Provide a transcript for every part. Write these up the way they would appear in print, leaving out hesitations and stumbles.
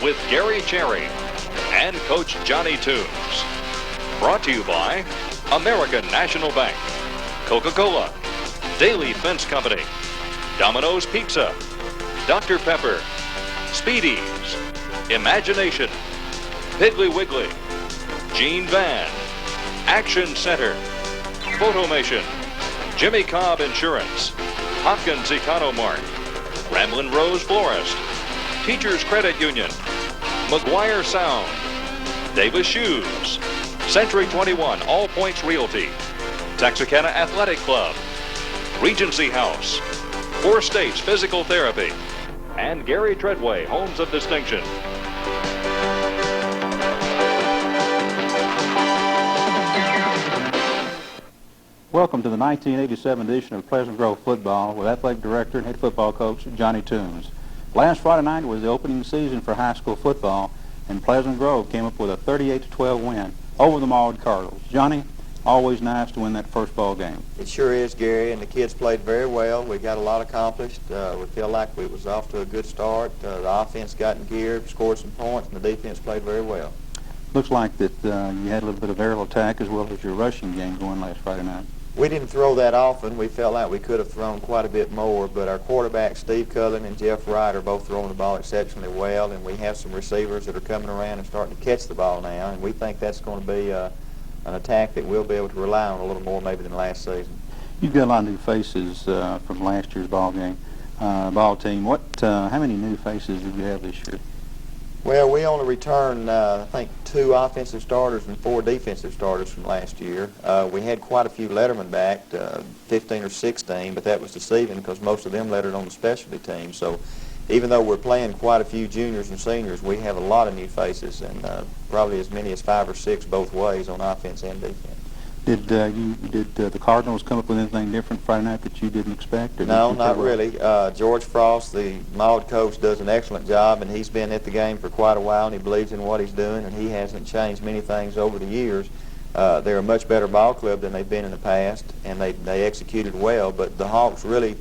with Gary Cherry and Coach Johnny Toombs. Brought to you by American National Bank, Coca-Cola, Daily Fence Company, Domino's Pizza, Dr. Pepper, Speedies, Imagination, Piggly Wiggly, Gene Van, Action Center, Photomation, Jimmy Cobb Insurance, Hopkins Economart, Ramblin' Rose Florist, Teachers Credit Union, McGuire Sound, Davis Shoes, Century 21 All Points Realty, Texarkana Athletic Club, Regency House, Four States Physical Therapy, and Gary Treadway Homes of Distinction. Welcome to the 1987 edition of Pleasant Grove Football with Athletic Director and Head Football Coach Johnny Toombs. Last Friday night was the opening season for high school football, and Pleasant Grove came up with a 38-12 win over the Maud Cardinals. Johnny, always nice to win that first ball game. It sure is, Gary, and the kids played very well. We got a lot accomplished. We feel like we was off to a good start. The offense got in gear, scored some points, and the defense played very well. Looks like that you had a little bit of aerial attack as well as your rushing game going last Friday night. We didn't throw that often. We felt like we could have thrown quite a bit more, but our quarterbacks, Steve Cullen and Jeff Wright, are both throwing the ball exceptionally well, and we have some receivers that are coming around and starting to catch the ball now, and we think that's going to be an attack that we'll be able to rely on a little more maybe than last season. You've got a lot of new faces from last year's ball team. How many new faces did you have this year? Well, we only returned, I think, 2 offensive starters and 4 defensive starters from last year. We had quite a few lettermen back, 15 or 16, but that was deceiving because most of them lettered on the specialty team. So even though we're playing quite a few juniors and seniors, we have a lot of new faces, and probably as many as 5 or 6 both ways on offense and defense. Did the Cardinals come up with anything different Friday night that you didn't expect? No, not really. George Frost, the Maud coach, does an excellent job, and he's been at the game for quite a while, and he believes in what he's doing, and he hasn't changed many things over the years. They're a much better ball club than they've been in the past, and they executed well, but the Hawks really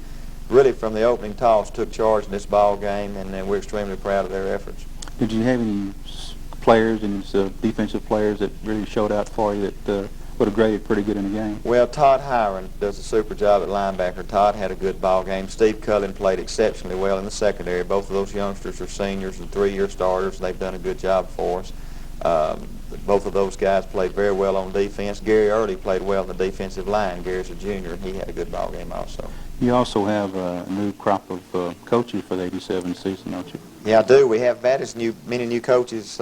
from the opening toss took charge in this ball game, and we're extremely proud of their efforts. Did you have any players, any defensive players that really showed out for you that would have graded pretty good in the game? Well, Todd Hiron does a super job at linebacker. Todd had a good ball game. Steve Cullen played exceptionally well in the secondary. Both of those youngsters are seniors and 3-year starters. They've done a good job for us. Both of those guys played very well on defense. Gary Early played well in the defensive line. Gary's a junior, and he had a good ball game also. You also have a new crop of coaches for the 87 season, don't you? Yeah, I do. We have about as many new coaches,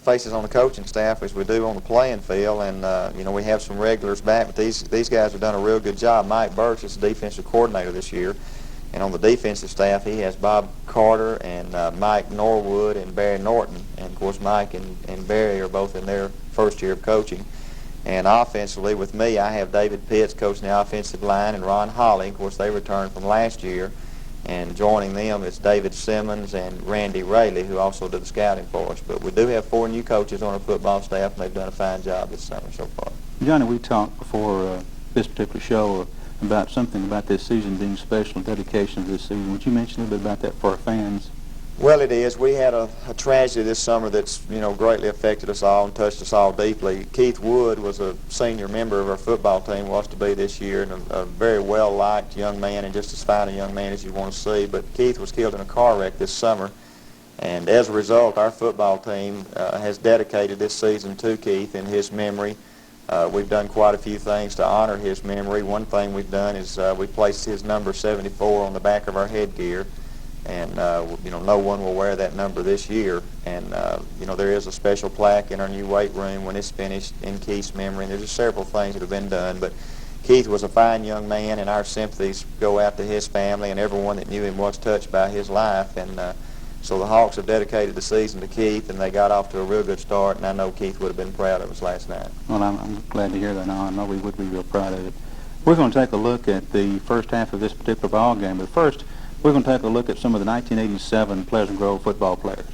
faces on the coaching staff as we do on the playing field, and we have some regulars back. But these guys have done a real good job. Mike Burks is the defensive coordinator this year, and on the defensive staff he has Bob Carter and Mike Norwood and Barry Norton, and of course Mike and Barry are both in their first year of coaching. And offensively, with me, I have David Pitts coaching the offensive line, and Ron Holly. Of course, they returned from last year. And joining them is David Simmons and Randy Rayleigh, who also do the scouting for us. But we do have 4 new coaches on our football staff, and they've done a fine job this summer so far. Johnny, we talked before this particular show about something about this season being special and dedication of this season. Would you mention a little bit about that for our fans? Well, it is. We had a tragedy this summer that's, greatly affected us all and touched us all deeply. Keith Wood was a senior member of our football team, was to be this year, and a very well-liked young man, and just as fine a young man as you want to see. But Keith was killed in a car wreck this summer, and as a result, our football team has dedicated this season to Keith in his memory. We've done quite a few things to honor his memory. One thing we've done is we placed his number 74 on the back of our headgear. And, no one will wear that number this year. And, there is a special plaque in our new weight room when it's finished in Keith's memory. And there's just several things that have been done. But Keith was a fine young man, and our sympathies go out to his family, and everyone that knew him was touched by his life. And so the Hawks have dedicated the season to Keith, and they got off to a real good start. And I know Keith would have been proud of us last night. Well, I'm glad to hear that. Now, I know we would be real proud of it. We're going to take a look at the first half of this particular ball game. But first, we're going to take a look at some of the 1987 Pleasant Grove football players.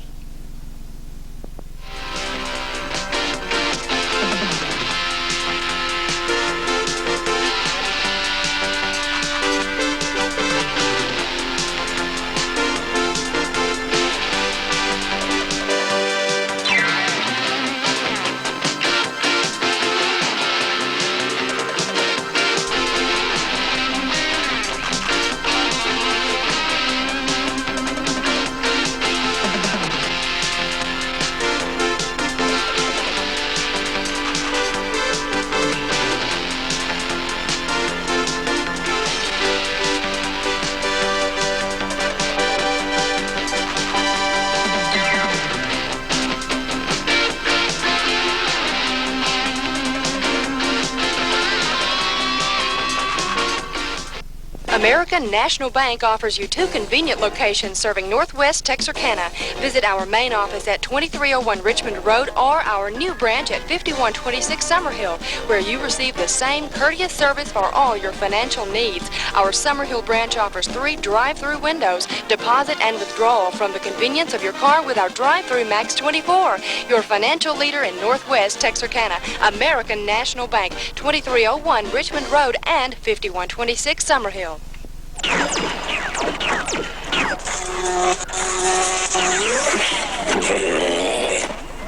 American National Bank offers you 2 convenient locations serving Northwest Texarkana. Visit our main office at 2301 Richmond Road or our new branch at 5126 Summerhill, where you receive the same courteous service for all your financial needs. Our Summerhill branch offers 3 drive-through windows, deposit and withdrawal from the convenience of your car with our drive-through Max 24. Your financial leader in Northwest Texarkana, American National Bank, 2301 Richmond Road and 5126 Summerhill.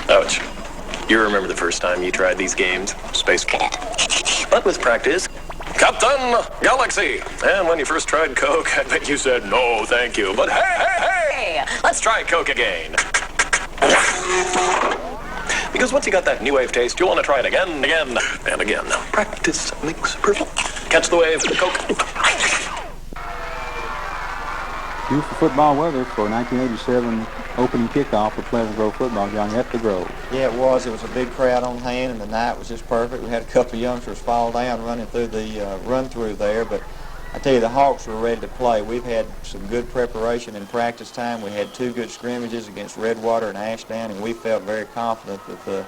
Ouch. You remember the first time you tried these games? Space Cadet. But with practice, Captain Galaxy. And when you first tried Coke, I bet you said, no, thank you. But hey, let's try Coke again. Because once you got that new wave taste, you'll want to try it again, and again. Practice makes perfect. Catch the wave, Coke. Beautiful football weather for 1987 opening kickoff for Pleasant Grove football, Johnny, at the Grove. Yeah, it was. It was a big crowd on hand, and the night was just perfect. We had a couple of youngsters fall down running through the run-through there, but I tell you, the Hawks were ready to play. We've had some good preparation in practice time. We had 2 good scrimmages against Redwater and Ashdown, and we felt very confident that the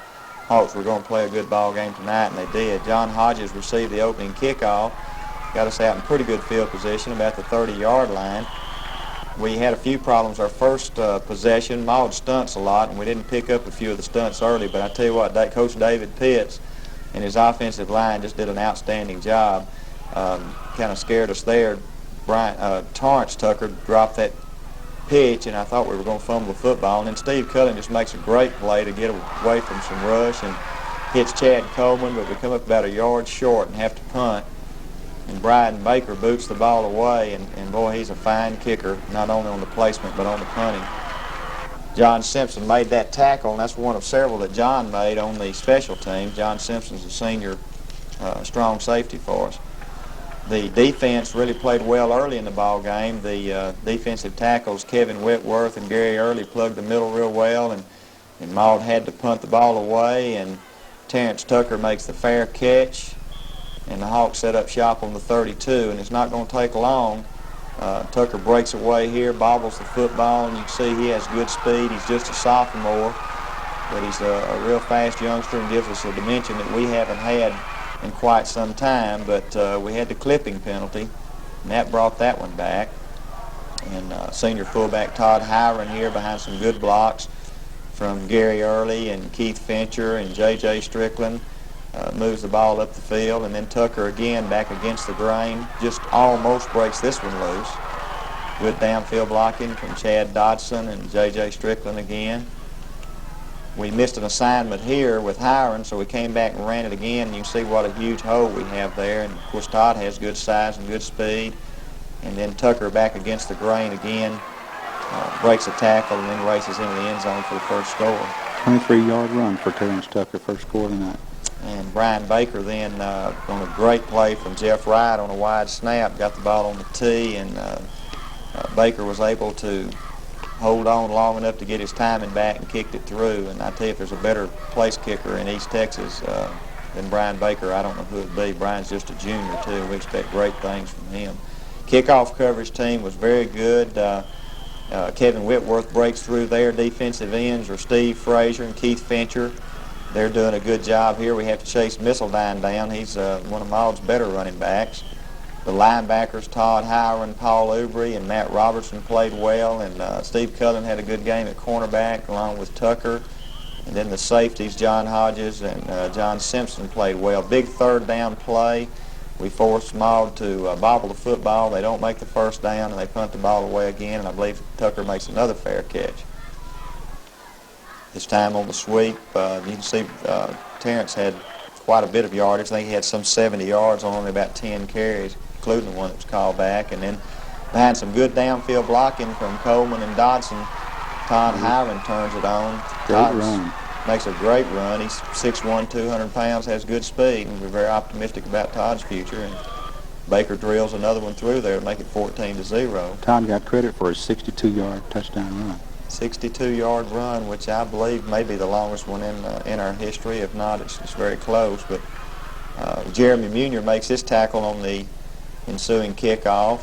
Hawks were going to play a good ball game tonight, and they did. John Hodges received the opening kickoff, got us out in pretty good field position, about the 30-yard line. We had a few problems our first possession. Mauled stunts a lot, and we didn't pick up a few of the stunts early, but I tell you what, Coach David Pitts and his offensive line just did an outstanding job. Kind of scared us there. Torrance Tucker dropped that pitch, and I thought we were going to fumble the football, and then Steve Cullen just makes a great play to get away from some rush and hits Chad Coleman, but we come up about a yard short and have to punt. And Brian Baker boots the ball away, and boy, he's a fine kicker, not only on the placement but on the punting. John Simpson made that tackle, and that's one of several that John made on the special team. John Simpson's a senior strong safety for us. The defense really played well early in the ball game. The defensive tackles, Kevin Whitworth and Gary Early, plugged the middle real well, and Maud had to punt the ball away, and Terrence Tucker makes the fair catch. And the Hawks set up shop on the 32, and it's not going to take long. Tucker breaks away here, bobbles the football, and you can see he has good speed. He's just a sophomore, but he's a real fast youngster and gives us a dimension that we haven't had in quite some time. But we had the clipping penalty, and that brought that one back. And senior fullback Todd Hiron here behind some good blocks from Gary Early and Keith Fincher and J.J. Strickland. Moves the ball up the field, and then Tucker again back against the grain, just almost breaks this one loose. Good downfield blocking from Chad Dodson and J.J. Strickland again. We missed an assignment here with Hiron, so we came back and ran it again, and you can see what a huge hole we have there. And of course Todd has good size and good speed. And then Tucker back against the grain again, breaks a tackle, and then races into the end zone for the first score. 23-yard run for Terrence Tucker, first score of the night. And Brian Baker then on a great play from Jeff Wright on a wide snap, got the ball on the tee, and Baker was able to hold on long enough to get his timing back and kicked it through. And I tell you, if there's a better place kicker in East Texas than Brian Baker, I don't know who it would be. Brian's just a junior, too. We expect great things from him. Kickoff coverage team was very good. Kevin Whitworth breaks through there. Defensive ends are Steve Frazier and Keith Fincher. They're doing a good job here. We have to chase Missildine down. He's one of Maud's better running backs. The linebackers, Todd Hiron, Paul Ubry, and Matt Robertson played well, and Steve Cullen had a good game at cornerback along with Tucker. And then the safeties, John Hodges and John Simpson, played well. Big third down play. We forced Maud to bobble the football. They don't make the first down, and they punt the ball away again, and I believe Tucker makes another fair catch. This time on the sweep, you can see Terrence had quite a bit of yardage. I think he had some 70 yards on only about 10 carries, including the one that was called back. And then behind some good downfield blocking from Coleman and Dodson, Todd Hiron turns it on. Great run. Makes a great run. He's 6'1", 200 pounds, has good speed, and we're very optimistic about Todd's future. And Baker drills another one through there to make it 14-0. Todd got credit for his 62-yard touchdown run. 62-yard run, which I believe may be the longest one in our history. If not, it's very close. But Jeremy Munier makes his tackle on the ensuing kickoff.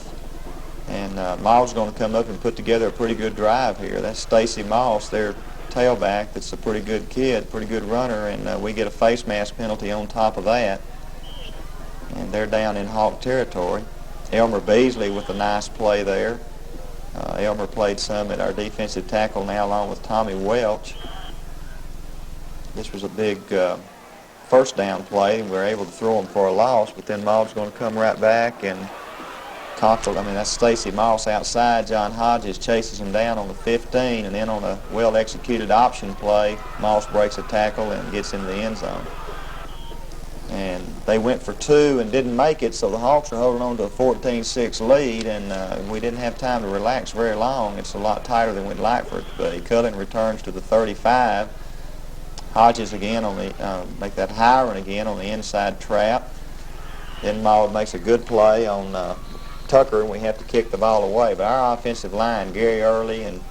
And Moss is going to come up and put together a pretty good drive here. That's Stacy Moss, their tailback. That's a pretty good kid, pretty good runner, and we get a face mask penalty on top of that. And they're down in Hawk territory. Elmer Beasley with a nice play there. Elmer played some at our defensive tackle now along with Tommy Welch. This was a big first down play, and we were able to throw him for a loss, but then Moss is going to come right back and that's Stacy Moss outside. John Hodges chases him down on the 15, and then on a well-executed option play, Moss breaks a tackle and gets into the end zone. And they went for 2 and didn't make it, so the Hawks are holding on to a 14-6 lead, and we didn't have time to relax very long. It's a lot tighter than we'd like for it to be. Cullen returns to the 35. Hodges again on the, make that Hiron again on the inside trap. Then Maud makes a good play on Tucker, and we have to kick the ball away. But our offensive line, Gary Early and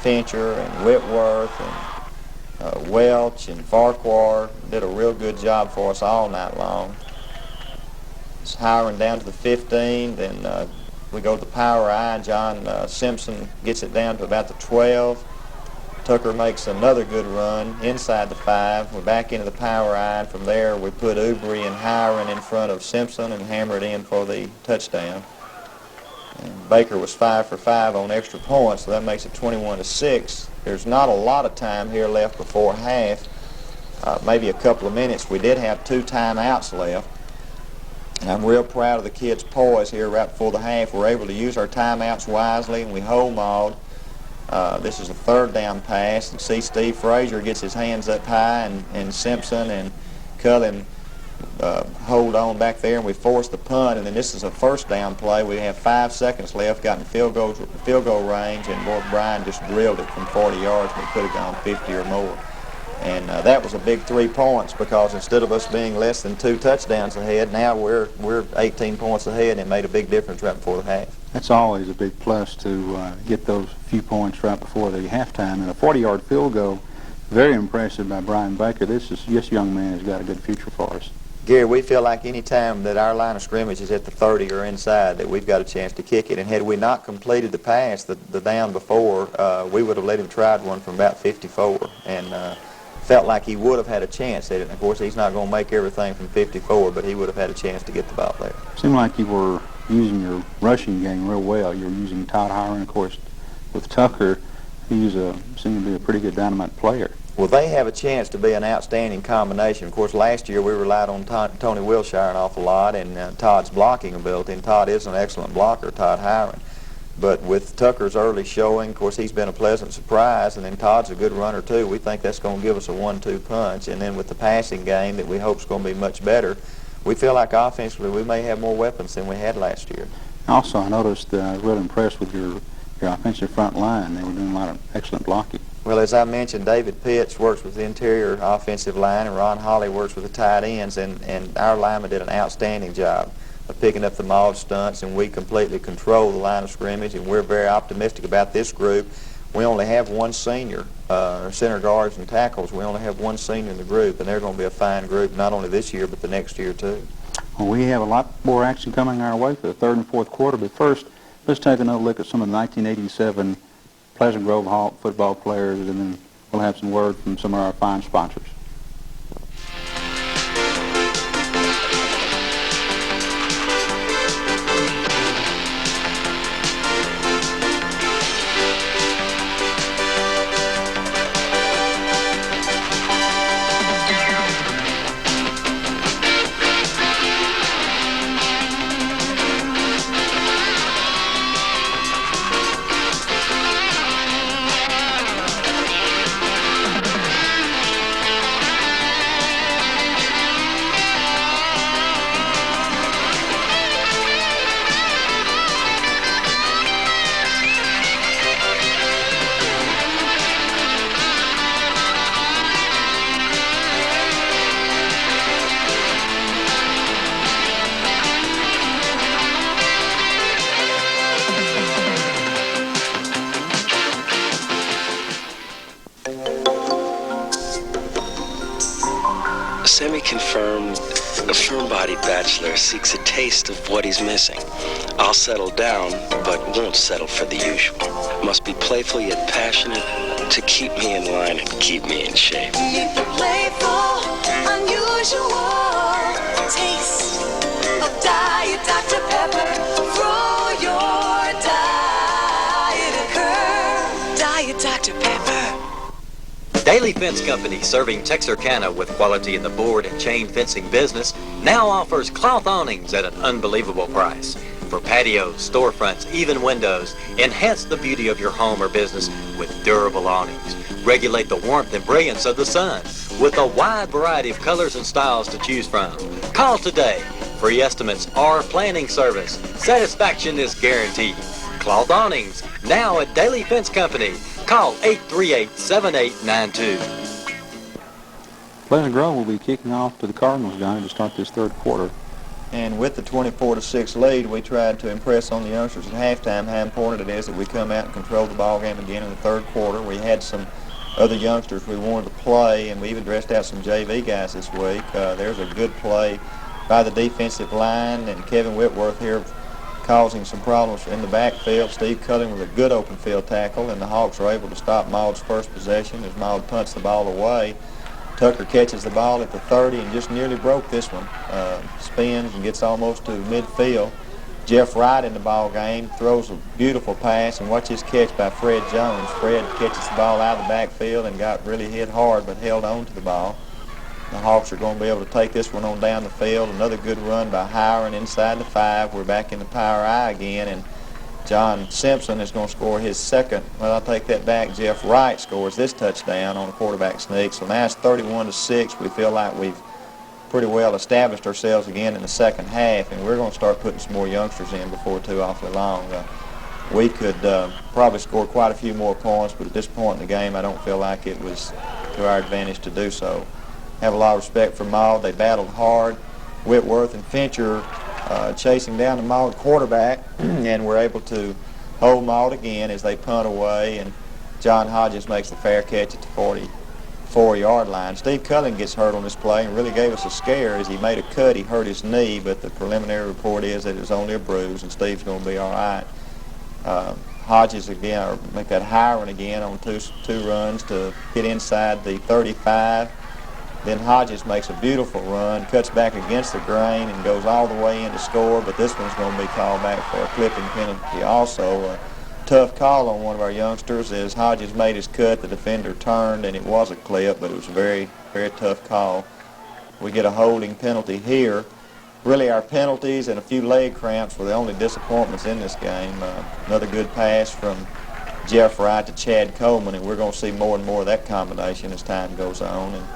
Fincher and Whitworth and Welch and Farquhar, did a real good job for us all night long. It's Hiron down to the 15, then we go to the power eye, and John Simpson gets it down to about the 12. Tucker makes another good run inside the 5. We're back into the power eye, and from there we put Ubry and Hiron in front of Simpson and hammer it in for the touchdown. And Baker was 5 for 5 on extra points, so that makes it 21-6. There's not a lot of time here left before half, maybe a couple of minutes. We did have 2 timeouts left. And I'm real proud of the kids' poise here right before the half. We're able to use our timeouts wisely, and we hold Maud. This is a 3rd down pass. You see Steve Frazier gets his hands up high, and Simpson and Cullen hold on back there, and we force the punt. And then this is a 1st down play. We have 5 seconds left, got in field goal range, and boy, Brian just drilled it from 40 yards. We could have gone 50 or more. And that was a big 3 points, because instead of us being less than 2 touchdowns ahead, now we're 18 points ahead, and it made a big difference right before the half. That's always a big plus to get those few points right before the halftime. And a 40-yard field goal, very impressive by Brian Baker. This young man has got a good future for us. Gary, we feel like any time that our line of scrimmage is at the 30 or inside that we've got a chance to kick it. And had we not completed the pass, the down before, we would have let him try one from about 54. And felt like he would have had a chance at it. And of course, he's not going to make everything from 54, but he would have had a chance to get the ball there. Seemed like you were using your rushing game real well. You were using Todd Hiron, of course, with Tucker. He's seemed to be a pretty good dynamite player. Well, they have a chance to be an outstanding combination. Of course, last year we relied on Tony Wilshire an awful lot, and Todd's blocking ability, and Todd is an excellent blocker, Todd Hiron. But with Tucker's early showing, of course, he's been a pleasant surprise, and then Todd's a good runner, too. We think that's going to give us a 1-2 punch. And then with the passing game that we hope is going to be much better, we feel like offensively we may have more weapons than we had last year. Also, I noticed I was really impressed with your offensive front line. They were doing a lot of excellent blocking. Well, as I mentioned, David Pitts works with the interior offensive line, and Ron Holly works with the tight ends, and our linemen did an outstanding job of picking up the Maud stunts, and we completely control the line of scrimmage, and we're very optimistic about this group. We only have 1 senior, center guards and tackles. We only have 1 senior in the group, and they're going to be a fine group, not only this year, but the next year, too. Well, we have a lot more action coming our way for the 3rd and 4th quarter, but first, let's take another look at some of the 1987 Pleasant Grove Hawk football players, and then we'll have some word from some of our fine sponsors. semi-confirmed, firm-bodied bachelor seeks a taste of what he's missing. I'll settle down, but won't settle for the usual. Must be playful yet passionate to keep me in line and keep me in shape. Need the playful, unusual taste of Diet Dr. Pepper. Throw your diet a curve. Diet Dr. Pepper. Daily Fence Company, serving Texarkana with quality in the board and chain fencing business, now offers cloth awnings at an unbelievable price. For patios, storefronts, even windows, enhance the beauty of your home or business with durable awnings. Regulate the warmth and brilliance of the sun with a wide variety of colors and styles to choose from. Call today. Free estimates or planning service. Satisfaction is guaranteed. Cloth awnings, now at Daily Fence Company. Call 838-7892. Pleasant Grove will be kicking off to the Cardinals, Johnny, to start this third quarter. And with the 24-6 lead, we tried to impress on the youngsters at halftime how important it is that we come out and control the ball game again in the third quarter. We had some other youngsters we wanted to play, and we even dressed out some JV guys this week. There's a good play by the defensive line, and Kevin Whitworth here causing some problems in the backfield. Steve Cullen with a good open field tackle, and the Hawks are able to stop Maud's first possession as Maud punts the ball away. Tucker catches the ball at the 30 and just nearly broke this one. Spins and gets almost to midfield. Jeff Wright in the ball game throws a beautiful pass, and watch his catch by Fred Jones. Fred catches the ball out of the backfield and got really hit hard but held on to the ball. The Hawks are going to be able to take this one on down the field. Another good run by Hiron inside the 5. We're back in the power I again, and John Simpson is going to score his second. Well, I'll take that back. Jeff Wright scores this touchdown on a quarterback sneak. So now it's 31-6. We feel like we've pretty well established ourselves again in the second half, and we're going to start putting some more youngsters in before too awfully long. We could probably score quite a few more points, but at this point in the game, I don't feel like it was to our advantage to do so. Have a lot of respect for Maud. They battled hard. Whitworth and Fincher chasing down the Maud quarterback, and we're able to hold Maud again as they punt away, and John Hodges makes the fair catch at the 44-yard line. Steve Cullen gets hurt on this play and really gave us a scare as he made a cut. He hurt his knee, but the preliminary report is that it was only a bruise, and Steve's going to be all right. Hodges again, or make that Hiron again on two runs to get inside the 35. Then Hodges makes a beautiful run, cuts back against the grain, and goes all the way in to score, but this one's going to be called back for a clipping penalty also. A tough call on one of our youngsters as Hodges made his cut, the defender turned, and it was a clip, but it was a very, very tough call. We get a holding penalty here. Really, our penalties and a few leg cramps were the only disappointments in this game. Another good pass from Jeff Wright to Chad Coleman, and we're going to see more and more of that combination as time goes on. And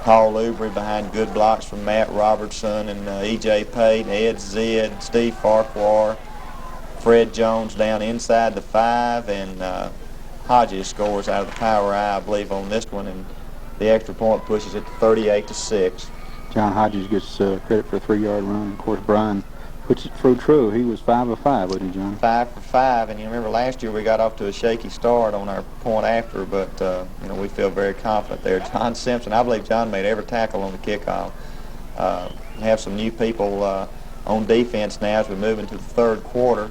Paul Ubry behind good blocks from Matt Robertson and E.J. Payton, Ed Zid, Steve Farquhar, Fred Jones down inside the 5, and Hodges scores out of the power I believe, on this one, and the extra point pushes it to 38-6. John Hodges gets credit for a 3-yard run. Of course, Brian puts it through true. He was 5 of 5, wasn't he, John? 5 for 5, and you remember last year we got off to a shaky start on our point after, but we feel very confident there. John Simpson, I believe John made every tackle on the kickoff. We have some new people on defense now as we move into the third quarter.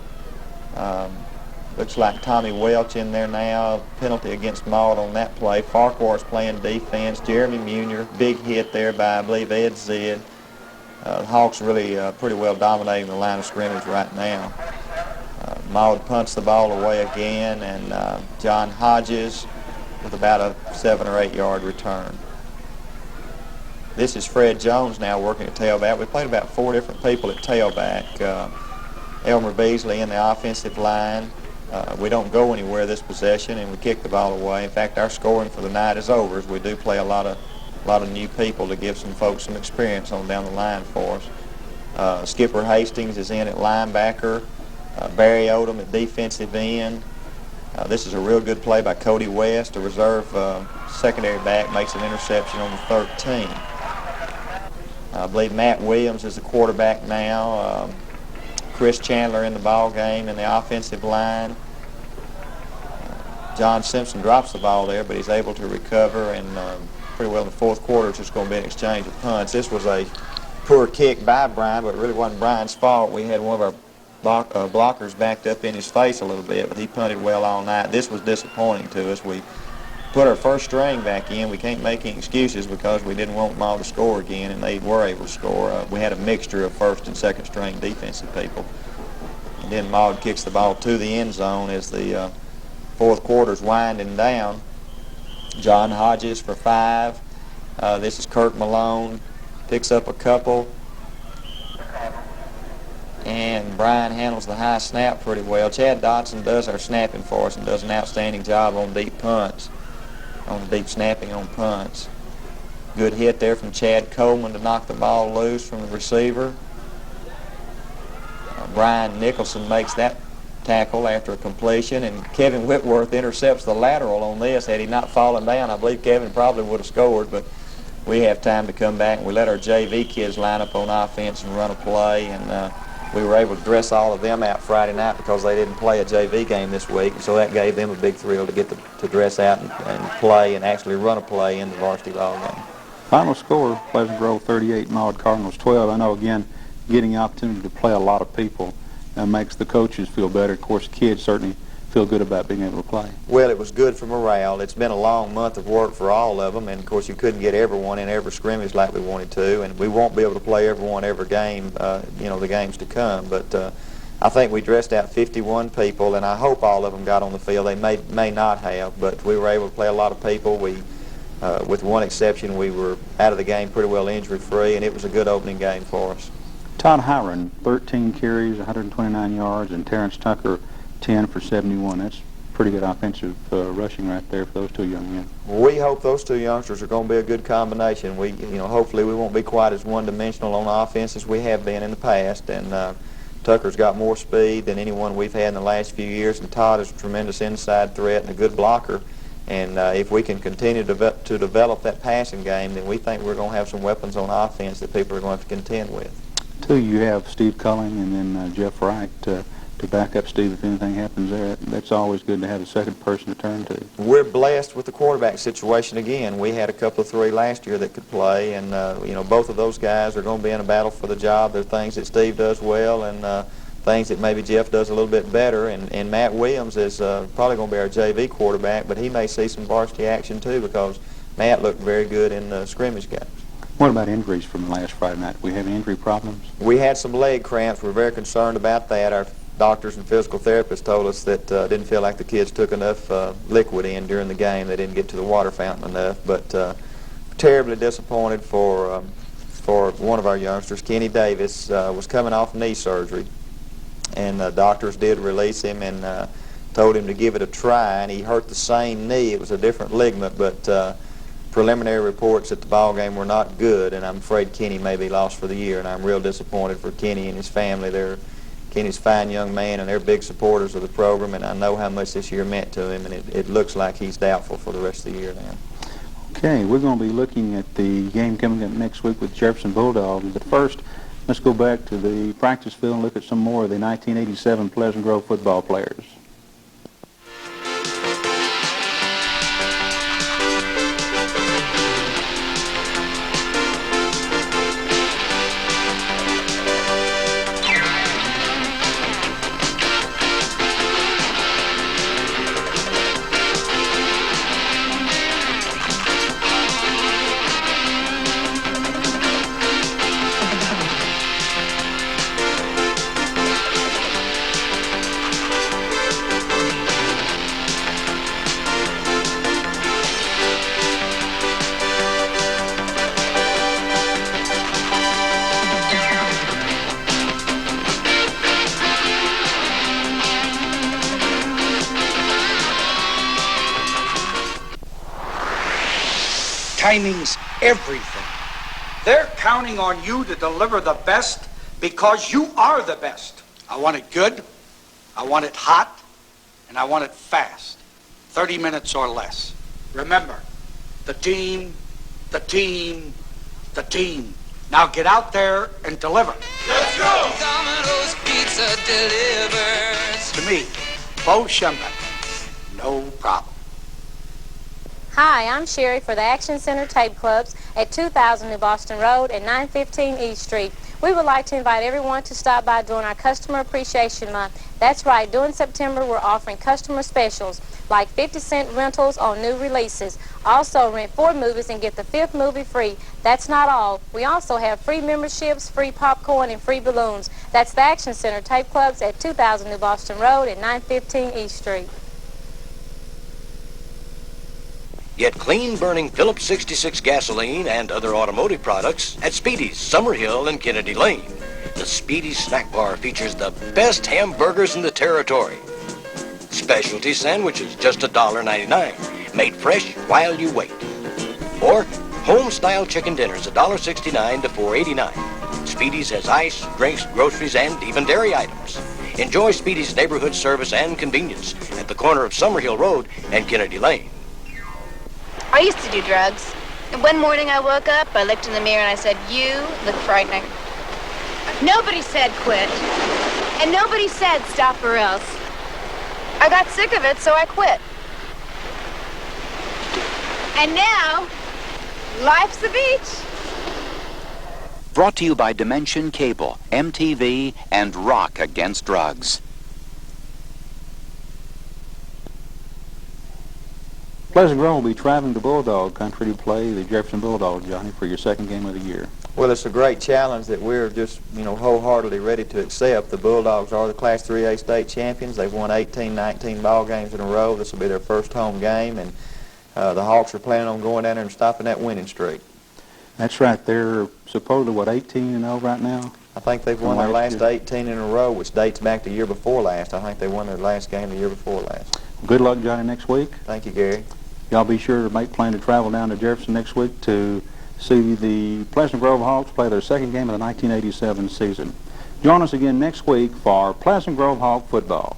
Looks like Tommy Welch in there now. Penalty against Maud on that play. Farquhar's playing defense. Jeremy Munier, big hit there by, I believe, Ed Zid. The Hawks really pretty well dominating the line of scrimmage right now. Maud punts the ball away again, and John Hodges with about a 7 or 8 yard return. This is Fred Jones now working at tailback. We played about 4 different people at tailback. Elmer Beasley in the offensive line. We don't go anywhere this possession, and we kick the ball away. In fact, our scoring for the night is over, as we do play a lot of new people to give some folks some experience on down the line for us. Skipper Hastings is in at linebacker. Barry Odom at defensive end. This is a real good play by Cody West, a reserve secondary back, makes an interception on the 13. I believe Matt Williams is the quarterback now. Chris Chandler in the ball game in the offensive line. John Simpson drops the ball there, but he's able to recover, and pretty well in the fourth quarter. It's just going to be an exchange of punts. This was a poor kick by Brian, but it really wasn't Brian's fault. We had one of our blockers backed up in his face a little bit, but he punted well all night. This was disappointing to us. We put our first string back in. We can't make any excuses because we didn't want Maud to score again, and they were able to score. We had a mixture of first and second string defensive people. And then Maud kicks the ball to the end zone as the fourth quarter's winding down. John Hodges for 5. This is Kirk Malone. Picks up a couple. And Brian handles the high snap pretty well. Chad Dotson does our snapping for us and does an outstanding job on deep punts, on deep snapping on punts. Good hit there from Chad Coleman to knock the ball loose from the receiver. Brian Nicholson makes that tackle after a completion, and Kevin Whitworth intercepts the lateral on this. Had he not fallen down, I believe Kevin probably would have scored, but we have time to come back, and we let our JV kids line up on offense and run a play, and we were able to dress all of them out Friday night because they didn't play a JV game this week, and so that gave them a big thrill to get to dress out and play and actually run a play in the varsity ball game. Final score, Pleasant Grove 38, Maud Cardinals 12. I know, again, getting the opportunity to play a lot of people makes the coaches feel better. Of course, kids certainly feel good about being able to play. Well, it was good for morale. It's been a long month of work for all of them, and of course you couldn't get everyone in every scrimmage like we wanted to, and we won't be able to play everyone every game, the games to come, but I think we dressed out 51 people, and I hope all of them got on the field. They may not have, but we were able to play a lot of people. We, with one exception, we were out of the game pretty well injury-free, and it was a good opening game for us. Todd Hiron, 13 carries, 129 yards, and Terrence Tucker, 10 for 71. That's pretty good offensive rushing right there for those two young men. We hope those two youngsters are going to be a good combination. We, hopefully we won't be quite as one-dimensional on offense as we have been in the past. And Tucker's got more speed than anyone we've had in the last few years, and Todd is a tremendous inside threat and a good blocker. And if we can continue to develop that passing game, then we think we're going to have some weapons on offense that people are going to have to contend with. Two, you have Steve Culling and then Jeff Wright to back up Steve if anything happens there. That's always good to have a second person to turn to. We're blessed with the quarterback situation again. We had a couple of three last year that could play, and both of those guys are going to be in a battle for the job. There are things that Steve does well and things that maybe Jeff does a little bit better, and Matt Williams is probably going to be our JV quarterback, but he may see some varsity action too because Matt looked very good in the scrimmage games. What about injuries from last Friday night? Do we have any injury problems? We had some leg cramps. We're very concerned about that. Our doctors and physical therapists told us that didn't feel like the kids took enough liquid in during the game. They didn't get to the water fountain enough, but terribly disappointed for one of our youngsters. Kenny Davis was coming off knee surgery, and doctors did release him and told him to give it a try, and he hurt the same knee. It was a different ligament, but preliminary reports at the ball game were not good, and I'm afraid Kenny may be lost for the year, and I'm real disappointed for Kenny and his family. Kenny's a fine young man, and they're big supporters of the program, and I know how much this year meant to him, and it looks like he's doubtful for the rest of the year now. Okay, we're going to be looking at the game coming up next week with Jefferson Bulldogs, but first, let's go back to the practice field and look at some more of the 1987 Pleasant Grove football players. Timing's everything. They're counting on you to deliver the best because you are the best. I want it good, I want it hot, and I want it fast. 30 minutes or less. Remember, the team, the team, the team. Now get out there and deliver. Let's go! Domino's Pizza delivers. To me, Bo Schembech, no problem. Hi, I'm Sherry for the Action Center Tape Clubs at 2000 New Boston Road and 915 East Street. We would like to invite everyone to stop by during our Customer Appreciation Month. That's right, during September we're offering customer specials like 50-cent rentals on new releases. Also, rent 4 movies and get the 5th movie free. That's not all. We also have free memberships, free popcorn, and free balloons. That's the Action Center Tape Clubs at 2000 New Boston Road and 915 East Street. Get clean-burning Phillips 66 gasoline and other automotive products at Speedy's, Summerhill, and Kennedy Lane. The Speedy's snack bar features the best hamburgers in the territory. Specialty sandwiches, just $1.99, made fresh while you wait. Or home-style chicken dinners, $1.69 to $4.89. Speedy's has ice, drinks, groceries, and even dairy items. Enjoy Speedy's neighborhood service and convenience at the corner of Summerhill Road and Kennedy Lane. I used to do drugs. And one morning I woke up, I looked in the mirror and I said, "You look frightening." Nobody said quit. And nobody said stop or else. I got sick of it, so I quit. And now, life's the beach. Brought to you by Dimension Cable, MTV, and Rock Against Drugs. Pleasant Grove will be traveling to Bulldog Country to play the Jefferson Bulldogs, Johnny, for your second game of the year. Well, it's a great challenge that we're just, wholeheartedly ready to accept. The Bulldogs are the Class 3A state champions. They've won 18, 19 ball games in a row. This will be their first home game, and the Hawks are planning on going down there and stopping that winning streak. That's right. They're supposedly, 18-0 right now? I think they've won their last 18 in a row, which dates back to the year before last. I think they won their last game the year before last. Good luck, Johnny, next week. Thank you, Gary. Y'all be sure to make plan to travel down to Jefferson next week to see the Pleasant Grove Hawks play their second game of the 1987 season. Join us again next week for Pleasant Grove Hawk football.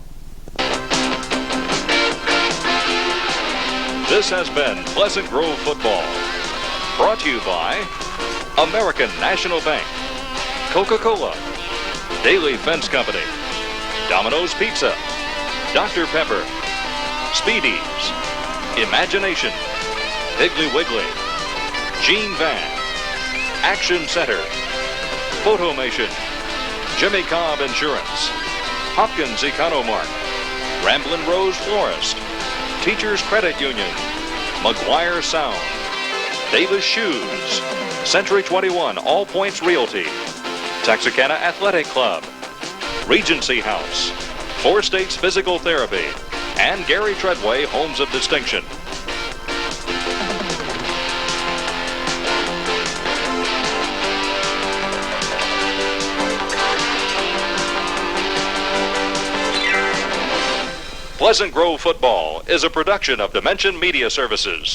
This has been Pleasant Grove Football, brought to you by American National Bank, Coca-Cola, Daily Fence Company, Domino's Pizza, Dr. Pepper, Speedy's, Imagination, Piggly Wiggly, Gene Van, Action Center, Photomation, Jimmy Cobb Insurance, Hopkins Economark, Ramblin' Rose Florist, Teachers Credit Union, McGuire Sound, Davis Shoes, Century 21 All Points Realty, Texarkana Athletic Club, Regency House, Four States Physical Therapy, and Gary Treadway Homes of Distinction. Pleasant Grove Football is a production of Dimension Media Services.